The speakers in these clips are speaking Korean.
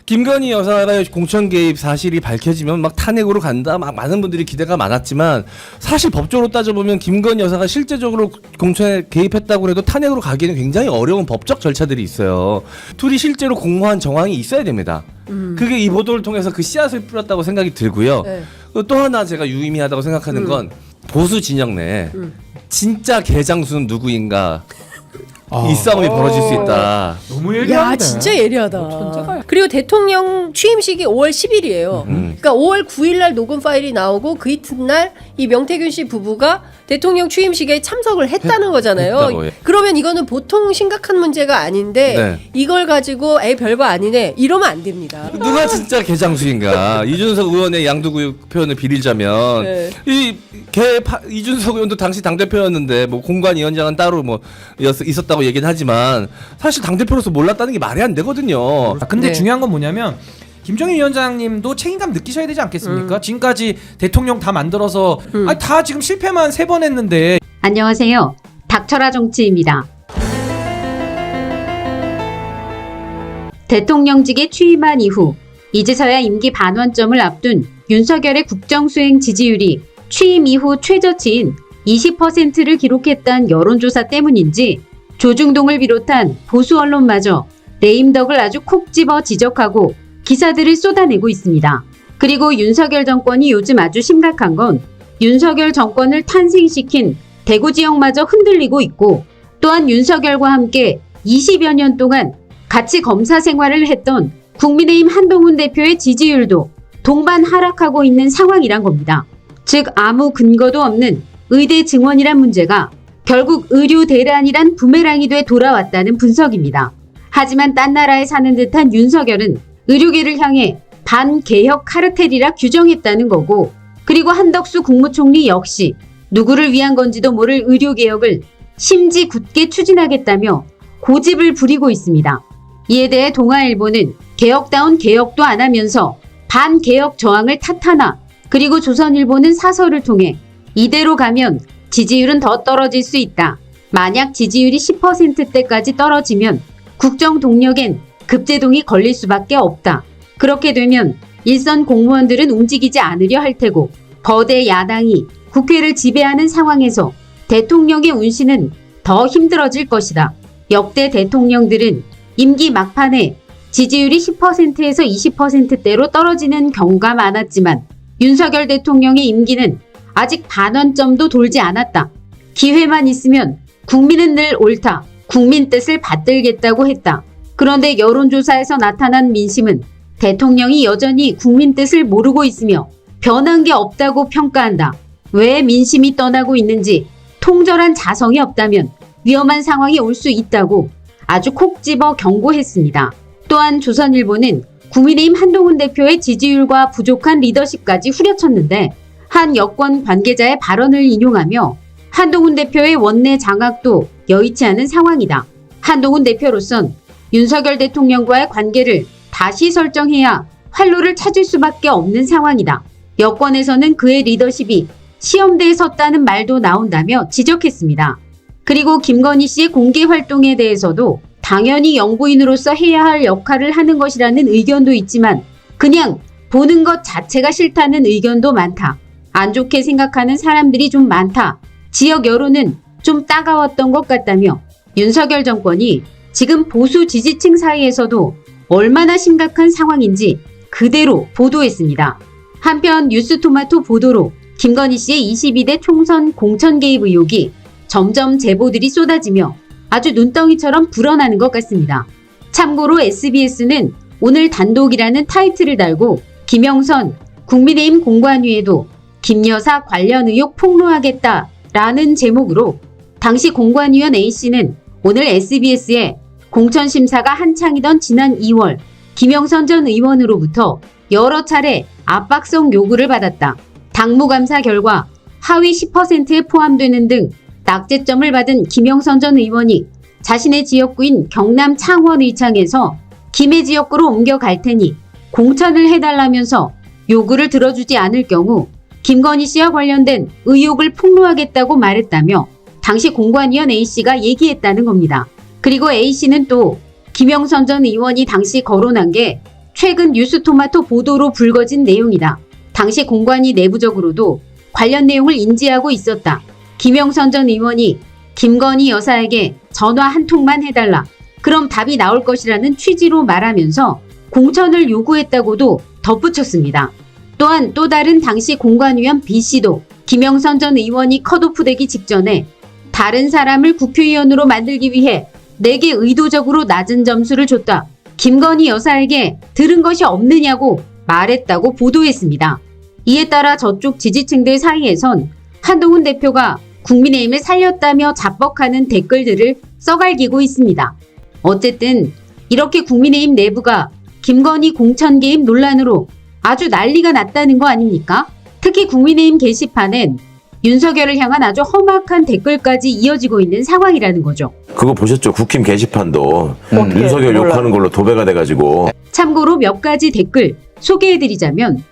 김건희 여사의 공천 개입 사실이 밝혀지면 막 탄핵으로 간다, 막 많은 분들이 기대가 많았지만 사실 법적으로 따져보면 김건희 여사가 실제적으로 공천에 개입했다고 해도 탄핵으로 가기에는 굉장히 어려운 법적 절차들이 있어요. 둘이 실제로 공모한 정황이 있어야 됩니다. 그게 이 보도를 통해서 그 씨앗을 뿌렸다고 생각이 들고요. 네. 또 하나 제가 유의미하다고 생각하는 건 보수 진영 내에 진짜 개장수는 누구인가 이 싸움이 벌어질 수 있다. 너무 예리하네. 야, 진짜 예리하다. 천재가. 그리고 대통령 취임식이 5월 10일이에요. 그러니까 5월 9일 날 녹음 파일이 나오고 그 이튿날 이 명태균 씨 부부가 대통령 취임식에 참석을 했다는 거잖아요. 했다고, 예. 그러면 이거는 보통 심각한 문제가 아닌데 네. 이걸 가지고 에이 별거 아니네 이러면 안 됩니다. 누가 진짜 개장수인가? 이준석 의원의 양두구육 표현을 빌리자면 네. 이준석 의원도 당시 당 대표였는데 뭐 공관위원장은 따로 뭐 있었다고 얘기는 하지만 사실 당 대표로서 몰랐다는 게 말이 안 되거든요. 근데 네. 중요한 건 뭐냐면 김정일 위원장님도 책임감 느끼셔야 되지 않겠습니까? 지금까지 대통령 다 만들어서 아니, 다 지금 실패만 3번 했는데. 안녕하세요. 닥쳐라 정치입니다. 대통령직에 취임한 이후 이제서야 임기 반환점을 앞둔 윤석열의 국정수행 지지율이 취임 이후 최저치인 20%를 기록했던 여론조사 때문인지 조중동을 비롯한 보수 언론마저 레임덕을 아주 콕 집어 지적하고 기사들을 쏟아내고 있습니다. 그리고 윤석열 정권이 요즘 아주 심각한 건 윤석열 정권을 탄생시킨 대구 지역마저 흔들리고 있고 또한 윤석열과 함께 20여 년 동안 같이 검사 생활을 했던 국민의힘 한동훈 대표의 지지율도 동반 하락하고 있는 상황이란 겁니다. 즉 아무 근거도 없는 의대 증원이란 문제가 결국 의료 대란이란 부메랑이 돼 돌아왔다는 분석입니다. 하지만 딴 나라에 사는 듯한 윤석열은 의료계를 향해 반개혁 카르텔이라 규정했다는 거고 그리고 한덕수 국무총리 역시 누구를 위한 건지도 모를 의료개혁을 심지 굳게 추진하겠다며 고집을 부리고 있습니다. 이에 대해 동아일보는 개혁다운 개혁도 안 하면서 반개혁 저항을 탓하나 그리고 조선일보는 사설을 통해 이대로 가면 지지율은 더 떨어질 수 있다. 만약 지지율이 10%대까지 떨어지면 국정 동력엔 급제동이 걸릴 수밖에 없다. 그렇게 되면 일선 공무원들은 움직이지 않으려 할 테고 거대 야당이 국회를 지배하는 상황에서 대통령의 운신은 더 힘들어질 것이다. 역대 대통령들은 임기 막판에 지지율이 10%에서 20%대로 떨어지는 경우가 많았지만 윤석열 대통령의 임기는 아직 반환점도 돌지 않았다. 기회만 있으면 국민은 늘 옳다. 국민 뜻을 받들겠다고 했다. 그런데 여론조사에서 나타난 민심은 대통령이 여전히 국민 뜻을 모르고 있으며 변한 게 없다고 평가한다. 왜 민심이 떠나고 있는지 통절한 자성이 없다면 위험한 상황이 올 수 있다고 아주 콕 집어 경고했습니다. 또한 조선일보는 국민의힘 한동훈 대표의 지지율과 부족한 리더십까지 후려쳤는데 한 여권 관계자의 발언을 인용하며 한동훈 대표의 원내 장악도 여의치 않은 상황이다. 한동훈 대표로선 윤석열 대통령과의 관계를 다시 설정해야 활로를 찾을 수밖에 없는 상황이다. 여권에서는 그의 리더십이 시험대에 섰다는 말도 나온다며 지적했습니다. 그리고 김건희 씨의 공개 활동에 대해서도 당연히 영부인으로서 해야 할 역할을 하는 것이라는 의견도 있지만 그냥 보는 것 자체가 싫다는 의견도 많다. 안 좋게 생각하는 사람들이 좀 많다. 지역 여론은 좀 따가웠던 것 같다며 윤석열 정권이 지금 보수 지지층 사이에서도 얼마나 심각한 상황인지 그대로 보도했습니다. 한편 뉴스토마토 보도로 김건희 씨의 22대 총선 공천 개입 의혹이 점점 제보들이 쏟아지며 아주 눈덩이처럼 불어나는 것 같습니다. 참고로 SBS는 오늘 단독이라는 타이틀을 달고 김영선 국민의힘 공관위에도 김 여사 관련 의혹 폭로하겠다라는 제목으로 당시 공관위원 A씨는 오늘 SBS에 공천심사가 한창이던 지난 2월 김영선 전 의원으로부터 여러 차례 압박성 요구를 받았다. 당무감사 결과 하위 10%에 포함되는 등 낙제점을 받은 김영선 전 의원이 자신의 지역구인 경남 창원 의창에서 김해 지역구로 옮겨갈 테니 공천을 해달라면서 요구를 들어주지 않을 경우 김건희 씨와 관련된 의혹을 폭로하겠다고 말했다며 당시 공관위원 A씨가 얘기했다는 겁니다. 그리고 A씨는 또 김영선 전 의원이 당시 거론한 게 최근 뉴스토마토 보도로 불거진 내용이다. 당시 공관위 내부적으로도 관련 내용을 인지하고 있었다. 김영선 전 의원이 김건희 여사에게 전화 한 통만 해달라. 그럼 답이 나올 것이라는 취지로 말하면서 공천을 요구했다고도 덧붙였습니다. 또한 또 다른 당시 공관위원 B씨도 김영선 전 의원이 컷오프되기 직전에 다른 사람을 국회의원으로 만들기 위해 내게 의도적으로 낮은 점수를 줬다. 김건희 여사에게 들은 것이 없느냐고 말했다고 보도했습니다. 이에 따라 저쪽 지지층들 사이에선 한동훈 대표가 국민의힘을 살렸다며 자뻑하는 댓글들을 써갈기고 있습니다. 어쨌든 이렇게 국민의힘 내부가 김건희 공천 개입 논란으로 아주 난리가 났다는 거 아닙니까? 특히 국민의힘 게시판엔 윤석열을 향한 아주 험악한 댓글까지 이어지고 있는 상황이라는 거죠. 그거 보셨죠? 국힘 게시판도 윤석열 욕하는 걸로 도배가 돼가지고. 참고로 몇 가지 댓글 소개해드리자면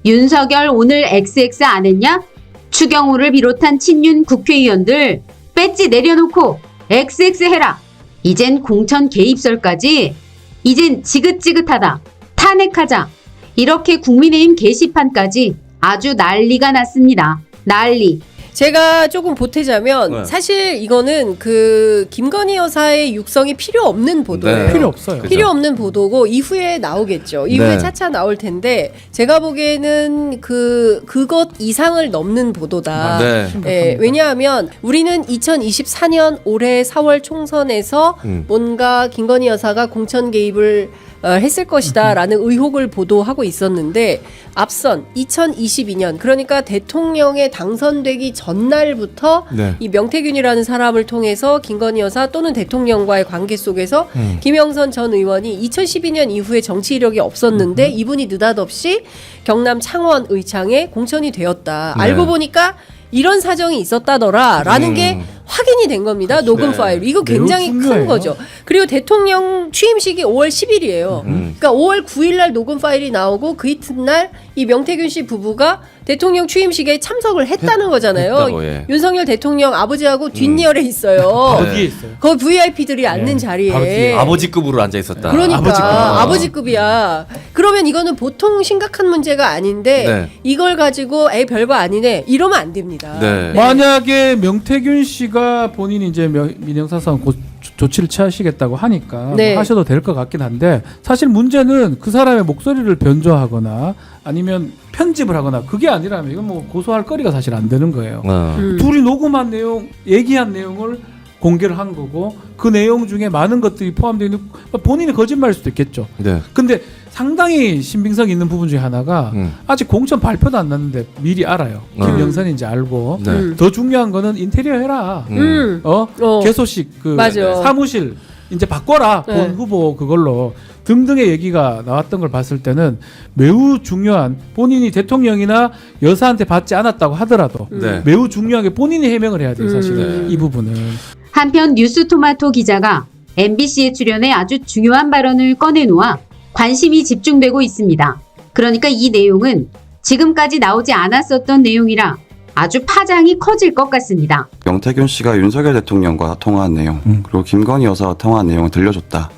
윤석열 오늘 XX 안 했냐? 추경호를 비롯한 친윤 국회의원들 배지 내려놓고 XX 해라. 이젠 공천 개입설까지. 이젠 지긋지긋하다. 탄핵하자. 이렇게 국민의힘 게시판까지 아주 난리가 났습니다. 난리. 제가 조금 보태자면 네. 사실 이거는 그 김건희 여사의 육성이 필요 없는 보도예요. 네. 필요 없어요. 그죠. 필요 없는 보도고 이후에 나오겠죠. 이후에 네. 차차 나올 텐데 제가 보기에는 그것 이상을 넘는 보도다. 네. 예, 왜냐하면 우리는 2024년 올해 4월 총선에서 뭔가 김건희 여사가 공천 개입을 했을 것이다라는 의혹을 보도하고 있었는데 앞선 2022년 그러니까 대통령에 당선되기 전날부터 네. 이 명태균이라는 사람을 통해서 김건희 여사 또는 대통령과의 관계 속에서 김영선 전 의원이 2012년 이후에 정치 이력이 없었는데 이분이 느닷없이 경남 창원 의창에 공천이 되었다. 네. 알고 보니까 이런 사정이 있었다더라라는 게 확인이 된 겁니다. 녹음 네. 파일. 이거 매우 굉장히 큰 중요해요. 거죠. 그리고 대통령 취임식이 5월 10일이에요. 그러니까 5월 9일 날 녹음 파일이 나오고 그 이튿날 이 명태균 씨 부부가 대통령 취임식에 참석을 했다는 거잖아요. 했다고, 예. 윤석열 대통령 아버지하고 뒷리얼에 있어요. 바로 뒤에 있어요. 그 VIP들이 앉는 자리에. 바로 뒤에. 아버지급으로 앉아 있었다. 그러니까 아버지급이야. 그러면 이거는 보통 심각한 문제가 아닌데 네. 이걸 가지고 에이 별거 아니네 이러면 안 됩니다. 네. 만약에 명태균 씨가 본인이 이제 민영사상 조치를 취하시겠다고 하니까 네. 뭐 하셔도 될 것 같긴 한데 사실 문제는 그 사람의 목소리를 변조하거나 아니면 편집을 하거나 그게 아니라면 이건 뭐 고소할 거리가 사실 안 되는 거예요. 둘이 녹음한 내용, 얘기한 내용을 공개를 한 거고 그 내용 중에 많은 것들이 포함되어 있는 본인이 거짓말일 수도 있겠죠. 네. 근데 상당히 신빙성 있는 부분 중에 하나가 아직 공천 발표도 안 났는데 미리 알아요. 김영선인지 알고. 네. 더 중요한 거는 인테리어 해라. 개소식 그 맞아. 사무실 이제 바꿔라. 네. 본 후보 그걸로 등등의 얘기가 나왔던 걸 봤을 때는 매우 중요한 본인이 대통령이나 여사한테 받지 않았다고 하더라도 네. 매우 중요한 게 본인이 해명을 해야 돼요. 사실은 이 부분은. 한편 뉴스토마토 기자가 MBC에 출연해 아주 중요한 발언을 꺼내놓아 관심이 집중되고 있습니다. 그러니까 이 내용은 지금까지 나오지 않았었던 내용이라 아주 파장이 커질 것 같습니다. 명태균 씨가 윤석열 대통령과 통화한 내용 그리고 김건희 여사와 통화한 내용을 들려줬다.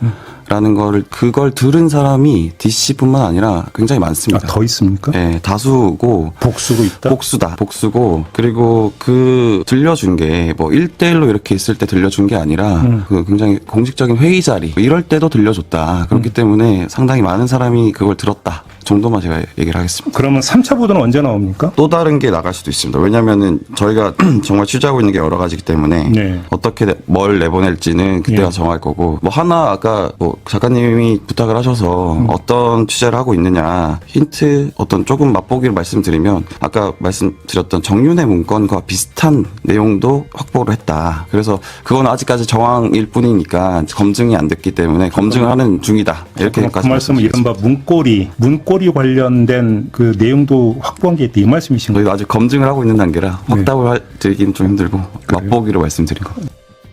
라는 거를 그걸 들은 사람이 DC뿐만 아니라 굉장히 많습니다. 더 있습니까? 네, 다수고 복수고 있다. 복수고 그리고 그 들려준 게 뭐 1대1로 이렇게 있을 때 들려준 게 아니라 그 굉장히 공식적인 회의 자리 이럴 때도 들려줬다. 그렇기 때문에 상당히 많은 사람이 그걸 들었다 정도만 제가 얘기를 하겠습니다. 그러면 3차 보도는 언제 나옵니까? 또 다른 게 나갈 수도 있습니다. 왜냐하면은 저희가 정말 취재하고 있는 게 여러 가지이기 때문에 네. 어떻게 뭘 내보낼지는 그때가 예. 정할 거고 뭐 하나 아까 뭐 작가님이 부탁을 하셔서 어떤 취재를 하고 있느냐 힌트 어떤 조금 맛보기를 말씀드리면 아까 말씀드렸던 정윤의 문건과 비슷한 내용도 확보를 했다. 그래서 그건 아직까지 정황일 뿐이니까 검증이 안 됐기 때문에 검증을 하는 중이다. 이렇게까지 그 말씀은 이른바 문고리 관련된 그 내용도 확보한 게 있다 이 말씀이신 거예요? 저희도 아직 검증을 하고 있는 단계라 확답을 드리긴 좀 힘들고 맛보기로 말씀드린 거.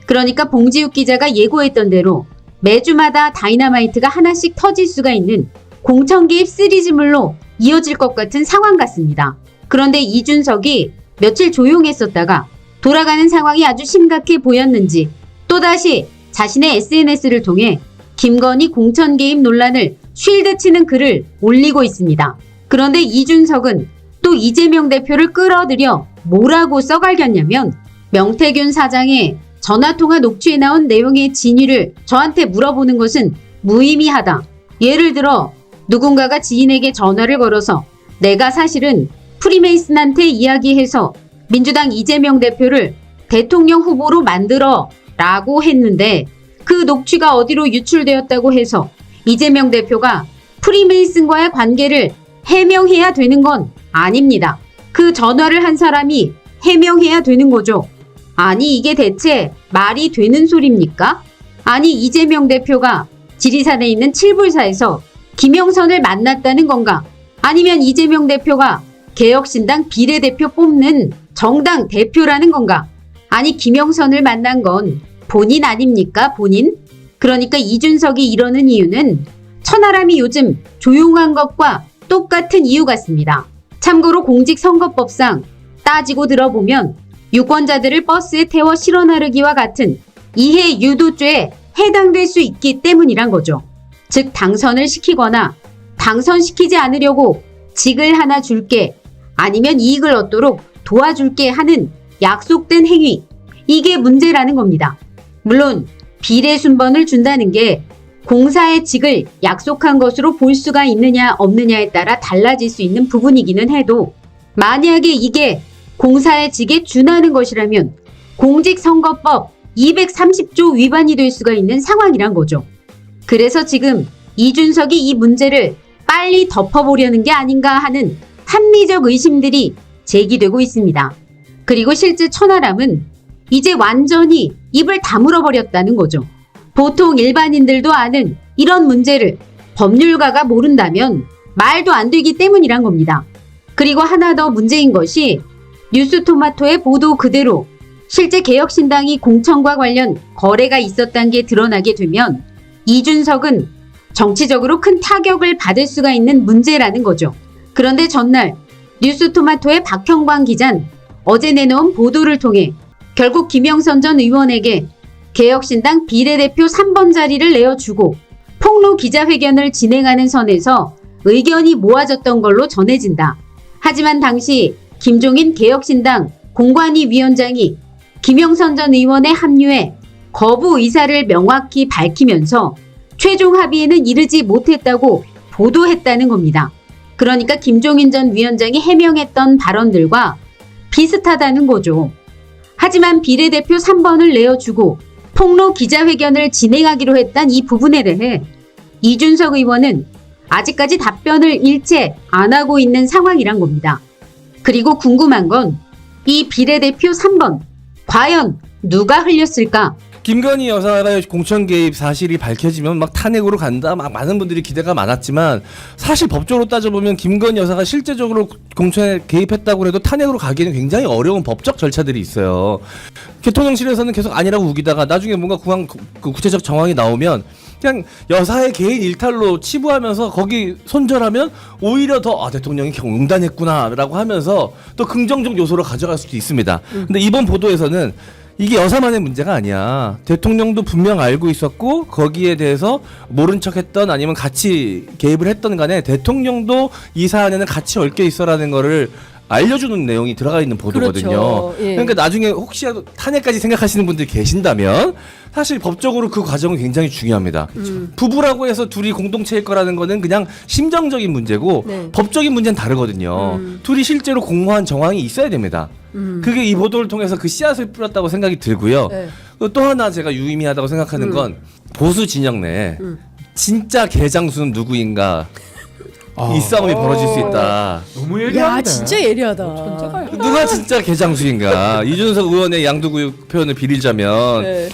그러니까 봉지욱 기자가 예고했던 대로 매주마다 다이너마이트가 하나씩 터질 수가 있는 공천 개입 시리즈물로 이어질 것 같은 상황 같습니다. 그런데 이준석이 며칠 조용했었다가 돌아가는 상황이 아주 심각해 보였는지 또다시 자신의 SNS를 통해 김건희 공천 개입 논란을 쉴드 치는 글을 올리고 있습니다. 그런데 이준석은 또 이재명 대표를 끌어들여 뭐라고 써갈겼냐면 명태균 사장의 전화통화 녹취에 나온 내용의 진위를 저한테 물어보는 것은 무의미하다. 예를 들어 누군가가 지인에게 전화를 걸어서 내가 사실은 프리메이슨한테 이야기해서 민주당 이재명 대표를 대통령 후보로 만들어 라고 했는데 그 녹취가 어디로 유출되었다고 해서 이재명 대표가 프리메이슨과의 관계를 해명해야 되는 건 아닙니다. 그 전화를 한 사람이 해명해야 되는 거죠. 아니 이게 대체 말이 되는 소리입니까? 아니 이재명 대표가 지리산에 있는 칠불사에서 김영선을 만났다는 건가? 아니면 이재명 대표가 개혁신당 비례대표 뽑는 정당 대표라는 건가? 아니 김영선을 만난 건 본인 아닙니까? 본인? 그러니까 이준석이 이러는 이유는 천하람이 요즘 조용한 것과 똑같은 이유 같습니다. 참고로 공직선거법상 따지고 들어보면 유권자들을 버스에 태워 실어 나르기와 같은 이해 유도죄에 해당될 수 있기 때문이란 거죠. 즉 당선을 시키거나 당선시키지 않으려고 직을 하나 줄게 아니면 이익을 얻도록 도와줄게 하는 약속된 행위, 이게 문제라는 겁니다. 물론 비례 순번을 준다는 게 공사의 직을 약속한 것으로 볼 수가 있느냐 없느냐에 따라 달라질 수 있는 부분이기는 해도 만약에 이게 공사의 직에 준하는 것이라면 공직선거법 230조 위반이 될 수가 있는 상황이란 거죠. 그래서 지금 이준석이 이 문제를 빨리 덮어보려는 게 아닌가 하는 합리적 의심들이 제기되고 있습니다. 그리고 실제 천하람은 이제 완전히 입을 다물어 버렸다는 거죠. 보통 일반인들도 아는 이런 문제를 법률가가 모른다면 말도 안 되기 때문이란 겁니다. 그리고 하나 더 문제인 것이 뉴스토마토의 보도 그대로 실제 개혁신당이 공천과 관련 거래가 있었다는 게 드러나게 되면 이준석은 정치적으로 큰 타격을 받을 수가 있는 문제라는 거죠. 그런데 전날 뉴스토마토의 박형광 기자는 어제 내놓은 보도를 통해 결국 김영선 전 의원에게 개혁신당 비례대표 3번 자리를 내어주고 폭로 기자회견을 진행하는 선에서 의견이 모아졌던 걸로 전해진다. 하지만 당시 김종인 개혁신당 공관위 위원장이 김영선 전 의원의 합류에 거부 의사를 명확히 밝히면서 최종 합의에는 이르지 못했다고 보도했다는 겁니다. 그러니까 김종인 전 위원장이 해명했던 발언들과 비슷하다는 거죠. 하지만 비례대표 3번을 내어주고 폭로 기자회견을 진행하기로 했던 이 부분에 대해 이준석 의원은 아직까지 답변을 일체 안 하고 있는 상황이란 겁니다. 그리고 궁금한 건 이 비례대표 3번 과연 누가 흘렸을까? 김건희 여사가 공천 개입 사실이 밝혀지면 막 탄핵으로 간다, 막 많은 분들이 기대가 많았지만 사실 법적으로 따져보면 김건희 여사가 실제적으로 공천에 개입했다고 해도 탄핵으로 가기에는 굉장히 어려운 법적 절차들이 있어요. 대통령실에서는 계속 아니라고 우기다가 나중에 뭔가 구체적 정황이 나오면 그냥 여사의 개인 일탈로 치부하면서 거기 손절하면 오히려 더 대통령이 응단했구나라고 하면서 또 긍정적 요소로 가져갈 수도 있습니다. 근데 이번 보도에서는 이게 여사만의 문제가 아니야. 대통령도 분명 알고 있었고 거기에 대해서 모른 척했던 아니면 같이 개입을 했던 간에 대통령도 이 사안에는 같이 얽혀 있어라는 거를 알려주는 내용이 들어가 있는 보도거든요. 그렇죠. 예. 그러니까 나중에 혹시라도 탄핵까지 생각하시는 분들이 계신다면 사실 법적으로 그 과정은 굉장히 중요합니다. 부부라고 해서 둘이 공동체일 거라는 거는 그냥 심정적인 문제고 네. 법적인 문제는 다르거든요. 둘이 실제로 공모한 정황이 있어야 됩니다. 그게 이 보도를 통해서 그 씨앗을 뿌렸다고 생각이 들고요. 네. 또 하나 제가 유의미하다고 생각하는 건 보수 진영 내에 진짜 개장수는 누구인가 이 싸움이 벌어질 수 있다. 너무 야 예리한데. 진짜 예리하다. 누가 진짜 개장수인가? 이준석 의원의 양두구육 표현을 빌리자면 네.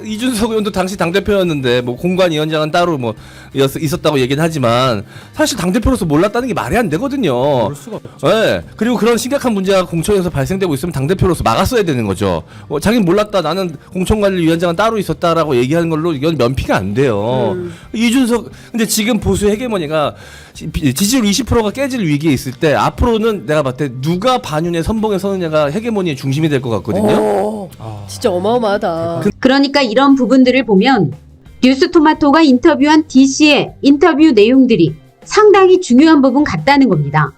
이준석 의원도 당시 당 대표였는데 뭐 공관위원장은 따로 뭐 있었다고 얘기는 하지만 사실 당 대표로서 몰랐다는 게 말이 안 되거든요. 그럴 수가 없죠. 네. 그리고 그런 심각한 문제가 공천에서 발생되고 있으면 당 대표로서 막았어야 되는 거죠. 자기는 몰랐다. 나는 공천관리위원장은 따로 있었다라고 얘기하는 걸로 이건 면피가 안 돼요. 이준석 근데 지금 보수 헤게모니가 지지율 20%가 깨질 위기에 있을 때 앞으로는 내가 봤을 때 누가 반윤의 선봉에 서느냐가 헤게모니의 중심이 될 것 같거든요. 진짜 어마어마하다. 그러니까 이런 부분들을 보면 뉴스토마토가 인터뷰한 D씨의 인터뷰 내용들이 상당히 중요한 부분 같다는 겁니다.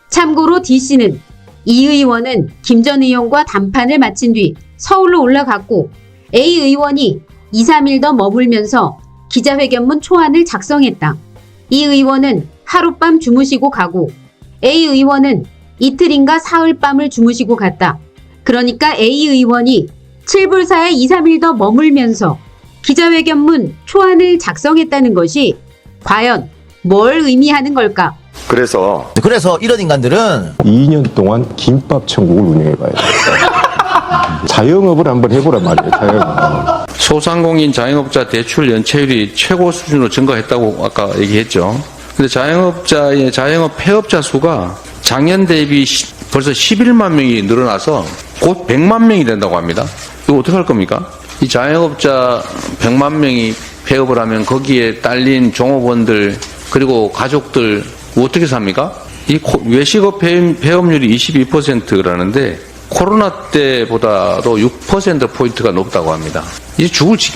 참고로 D씨는 이 의원은 김 전 의원과 담판을 마친 뒤 서울로 올라갔고 A 의원이 2, 3일 더 머물면서 기자회견문 초안을 작성했다. 이 의원은 하룻밤 주무시고 가고 A 의원은 이틀인가 사흘밤을 주무시고 갔다. 그러니까 A 의원이 7불사에 2, 3일 더 머물면서 기자회견문 초안을 작성했다는 것이 과연 뭘 의미하는 걸까? 그래서 이런 인간들은 2년 동안 김밥 천국을 운영해봐야 돼. 자영업을 한번 해보란 말이에요. 자영업. 소상공인 자영업자 대출 연체율이 최고 수준으로 증가했다고 아까 얘기했죠. 근데 자영업자의 자영업 폐업자 수가 작년 대비 벌써 11만 명이 늘어나서 곧 100만 명이 된다고 합니다. 이거 어떻게 할 겁니까? 이 자영업자 100만 명이 폐업을 하면 거기에 딸린 종업원들 그리고 가족들 어떻게 삽니까? 이 외식업 폐업률이 22%라는데 코로나 때보다도 6%포인트가 높다고 합니다. 이제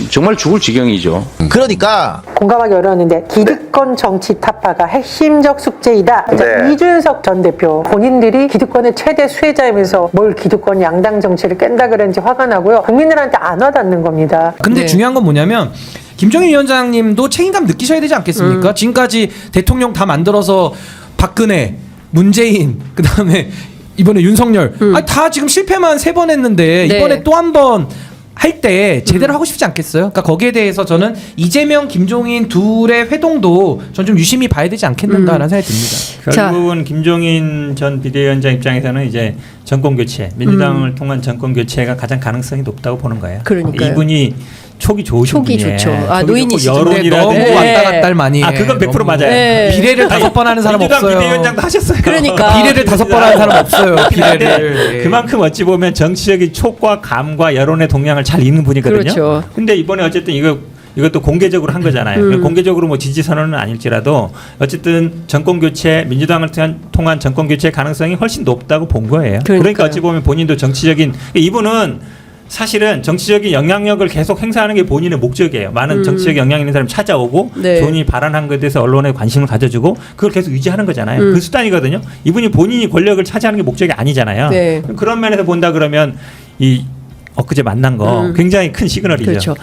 정말 죽을 지경이죠. 그러니까 공감하기 어려웠는데 기득권 정치 타파가 핵심적 숙제이다. 네. 이준석 전 대표 본인들이 기득권의 최대 수혜자이면서 뭘 기득권 양당 정치를 깬다 그랬는지 화가 나고요. 국민들한테 안 와닿는 겁니다. 근데 네. 중요한 건 뭐냐면 김정인 위원장님도 책임감 느끼셔야 되지 않겠습니까? 지금까지 대통령 다 만들어서 박근혜, 문재인, 그다음에 이번에 윤석열, 다 지금 실패만 3번 했는데 네. 이번에 또 한 번 할 때 제대로 하고 싶지 않겠어요? 그러니까 거기에 대해서 저는 이재명, 김종인 둘의 회동도 전 좀 유심히 봐야 되지 않겠는가라는 생각이 듭니다. 결국은 김종인 전 비대위원장 입장에서는 이제 정권 교체, 민주당을 통한 정권 교체가 가장 가능성이 높다고 보는 거예요. 그러니까요. 이분이 촉이 좋으신 촉이 분이에요. 좋죠. 아, 촉이 노인이시죠. 좋고 근데 너무 여론이라든지 왔다 갔다 많이 해. 그건 100% 너무. 맞아요. 네. 비례를 5번 하는 사람 민주당 없어요. 비대위원장도 하셨어요. 그러니까. 비례를 5번 하는 사람 없어요. 비례를. 근데 그만큼 어찌 보면 정치적인 촉과 감과 여론의 동향을 잘 읽는 분이거든요. 그렇죠. 근데 이번에 어쨌든 이것도 공개적으로 한 거잖아요. 공개적으로 뭐 지지 선언은 아닐지라도 어쨌든 정권 교체, 민주당을 통한 정권 교체 가능성이 훨씬 높다고 본 거예요. 그러니까 어찌 보면 본인도 정치적인 이분은 사실은 정치적인 영향력을 계속 행사하는 게 본인의 목적이에요. 많은 정치적 영향 있는 사람이 찾아오고 네. 본인이 발언한 것에 대해서 언론에 관심을 가져주고 그걸 계속 유지하는 거잖아요. 그 수단이거든요. 이분이 본인이 권력을 차지하는 게 목적이 아니잖아요. 네. 그런 면에서 본다 그러면 이 엊그제 만난 거 굉장히 큰 시그널이죠. 그렇죠.